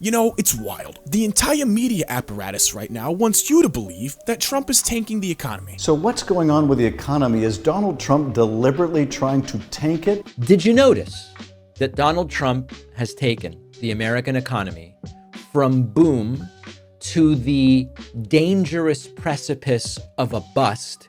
You know, it's wild. The entire media apparatus right now wants you to believe that Trump is tanking the economy. So what's going on with the economy? Is Donald Trump deliberately trying to tank it? Did you notice that Donald Trump has taken the American economy from boom to the dangerous precipice of a bust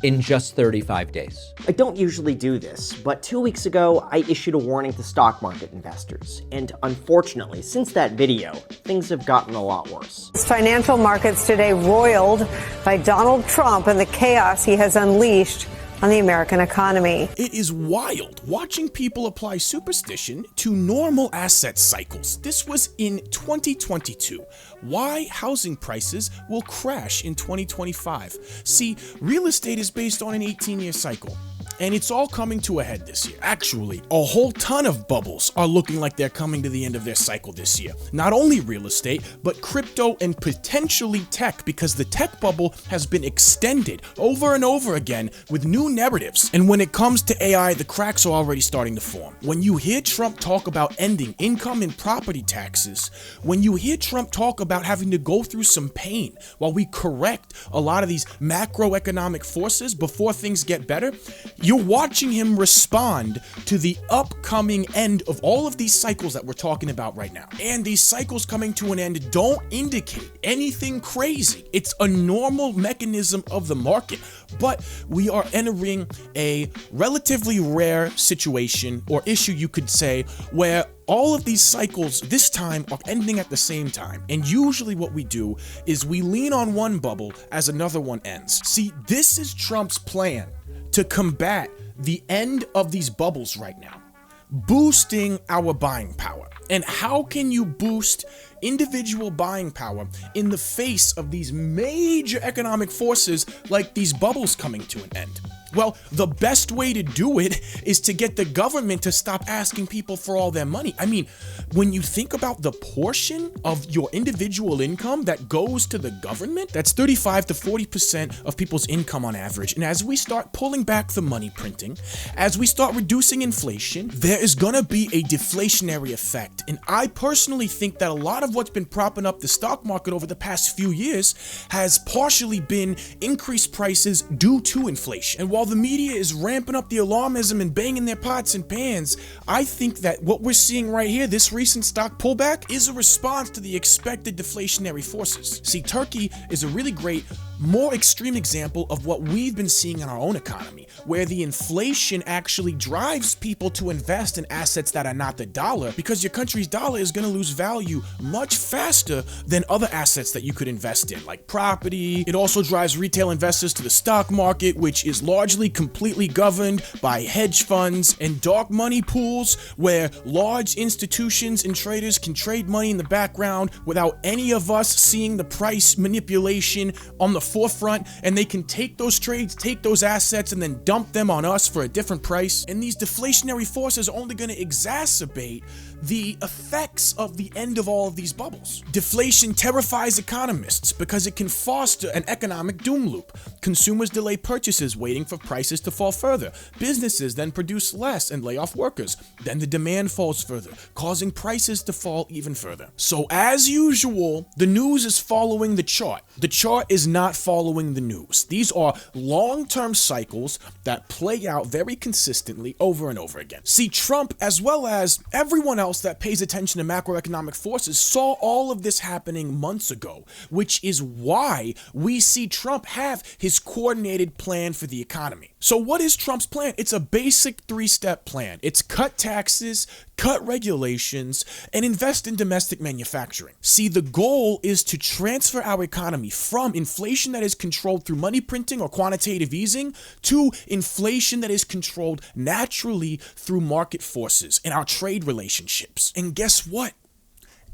in just 35 days? I don't usually do this, but 2 weeks ago, I issued a warning to stock market investors. And unfortunately, since that video, things have gotten a lot worse. Financial markets today roiled by Donald Trump and the chaos he has unleashed on the American economy. It is wild watching people apply superstition to normal asset cycles. This was in 2022. Why housing prices will crash in 2025. See, real estate is based on an 18-year cycle. And it's all coming to a head this year. Actually, a whole ton of bubbles are looking like they're coming to the end of their cycle this year. Not only real estate, but crypto and potentially tech, because the tech bubble has been extended over and over again with new narratives. And when it comes to AI, the cracks are already starting to form. When you hear Trump talk about ending income and property taxes, when you hear Trump talk about having to go through some pain while we correct a lot of these macroeconomic forces before things get better, you're watching him respond to the upcoming end of all of these cycles that we're talking about right now. And these cycles coming to an end don't indicate anything crazy. It's a normal mechanism of the market. But we are entering a relatively rare situation or issue, you could say, where all of these cycles this time are ending at the same time. And usually what we do is we lean on one bubble as another one ends. See, this is Trump's plan to combat the end of these bubbles right now, boosting our buying power. And how can you boost individual buying power in the face of these major economic forces like these bubbles coming to an end? Well, the best way to do it is to get the government to stop asking people for all their money. I mean, when you think about the portion of your individual income that goes to the government, that's 35 to 40% of people's income on average. And as we start pulling back the money printing, as we start reducing inflation, there is gonna be a deflationary effect. And I personally think that a lot of what's been propping up the stock market over the past few years has partially been increased prices due to inflation. And while the media is ramping up the alarmism and banging their pots and pans, I think that what we're seeing right here, this recent stock pullback, is a response to the expected deflationary forces. See, Turkey is a really great, more extreme example of what we've been seeing in our own economy, where the inflation actually drives people to invest in assets that are not the dollar, because your country's dollar is going to lose value much faster than other assets that you could invest in, like property. It also drives retail investors to the stock market, which is largely completely governed by hedge funds and dark money pools, where large institutions and traders can trade money in the background without any of us seeing the price manipulation on the forefront, and they can take those trades, take those assets, and then dump them on us for a different price. And these deflationary forces are only going to exacerbate the effects of the end of all of these bubbles. Deflation terrifies economists because it can foster an economic doom loop. Consumers delay purchases, waiting for prices to fall further. Businesses then produce less and lay off workers. Then the demand falls further, causing prices to fall even further. So as usual, the news is following the chart. The chart is not following the news. These are long-term cycles that play out very consistently over and over again. See, Trump, as well as everyone else that pays attention to macroeconomic forces, saw all of this happening months ago, which is why we see Trump have his coordinated plan for the economy. So what is Trump's plan? It's a basic three-step plan. It's cut taxes, cut regulations, and invest in domestic manufacturing. See, the goal is to transfer our economy from inflation that is controlled through money printing or quantitative easing to inflation that is controlled naturally through market forces and our trade relationships. And guess what?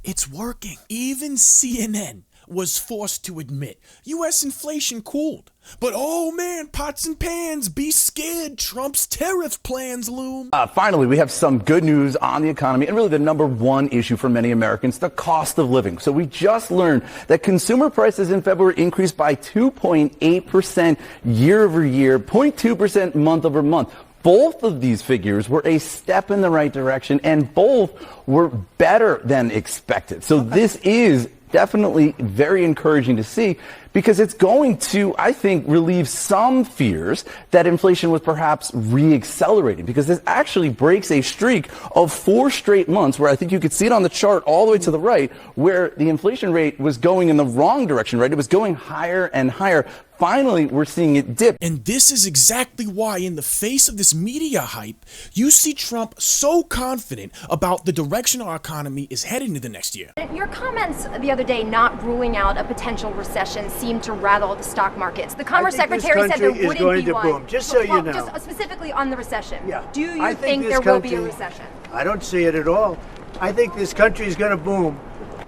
It's working. Even CNN was forced to admit U.S. inflation cooled. But oh man, pots and pans, be scared. Trump's tariff plans loom. Finally, we have some good news on the economy and really the number one issue for many Americans, the cost of living. So we just learned that consumer prices in February increased by 2.8% year over year, 0.2% month over month. Both of these figures were a step in the right direction, and both were better than expected. So this is definitely very encouraging to see, because it's going to, I think, relieve some fears that inflation was perhaps re-accelerating, because this actually breaks a streak of 4 straight months where I think you could see it on the chart all the way to the right, where the inflation rate was going in the wrong direction, right? It was going higher and higher. Finally, we're seeing it dip. And this is exactly why, in the face of this media hype, you see Trump so confident about the direction our economy is headed into the next year. Your comments the other day not ruling out a potential recession seemed to rattle the stock markets. The Commerce Secretary said there wouldn't be one. Boom. Just so you know. Just specifically on the recession. Yeah. Do you think there will be a recession? I don't see it at all. I think this country is going to boom.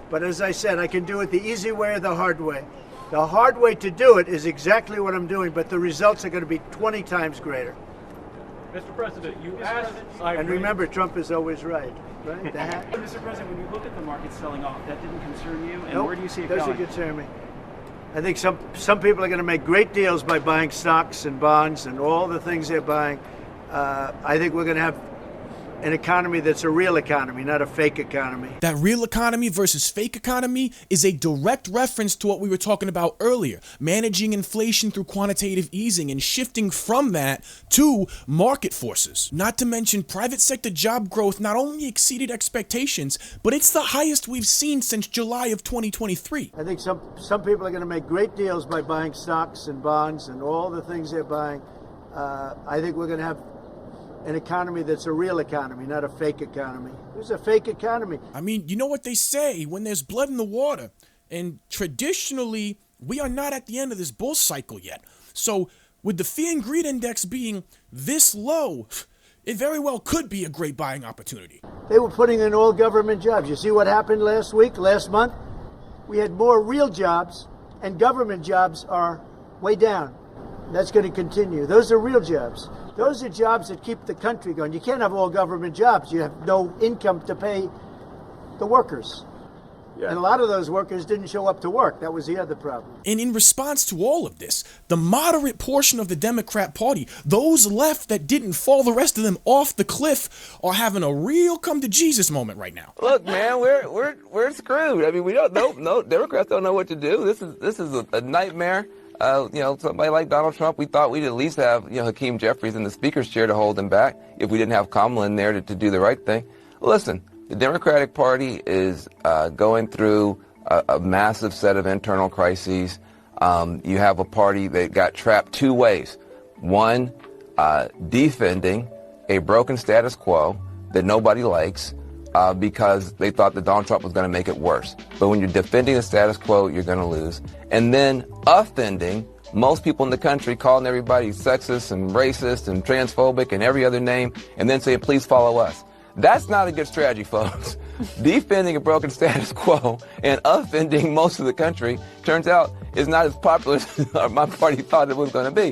But as I said, I can do it the easy way or the hard way. The hard way to do it is exactly what I'm doing, but the results are going to be 20 times greater. Mr. President, you asked... And remember, Trump is always right. Right? Mr. President, when you look at the market selling off, that didn't concern you? And Nope, where do you see it going? doesn't concern me. I think some people are going to make great deals by buying stocks and bonds and all the things they're buying. I think we're going to have an economy that's a real economy, not a fake economy. That real economy versus fake economy is a direct reference to what we were talking about earlier, managing inflation through quantitative easing and shifting from that to market forces. Not to mention, private sector job growth not only exceeded expectations, but it's the highest we've seen since July of 2023. I think some people are going to make great deals by buying stocks and bonds and all the things they're buying. I think we're going to have an economy that's a real economy, not a fake economy. There's a fake economy. I mean, you know what they say, when there's blood in the water. And traditionally, we are not at the end of this bull cycle yet. So with the fear and greed index being this low, it very well could be a great buying opportunity. They were putting in all government jobs. You see what happened last month? We had more real jobs, and government jobs are way down. That's going to continue. Those are real jobs. Those are jobs that keep the country going. You can't have all government jobs. You have no income to pay the workers. Yeah. And a lot of those workers didn't show up to work. That was the other problem. And in response to all of this, the moderate portion of the Democrat Party, those left that didn't fall the rest of them off the cliff, are having a real come to Jesus moment right now. Look, man, we're screwed. I mean, we don't no Democrats don't know what to do. This is a nightmare. Somebody like Donald Trump, we thought we'd at least have, Hakeem Jeffries in the speaker's chair to hold him back if we didn't have Kamala in there to do the right thing. Listen, the Democratic Party is going through a massive set of internal crises. You have a party that got trapped 2 ways. One, defending a broken status quo that nobody likes because they thought that Donald Trump was going to make it worse. But when you're defending the status quo, you're going to lose. And then offending most people in the country, calling everybody sexist and racist and transphobic and every other name, and then saying, please follow us. That's not a good strategy, folks. Defending a broken status quo and offending most of the country turns out is not as popular as my party thought it was going to be.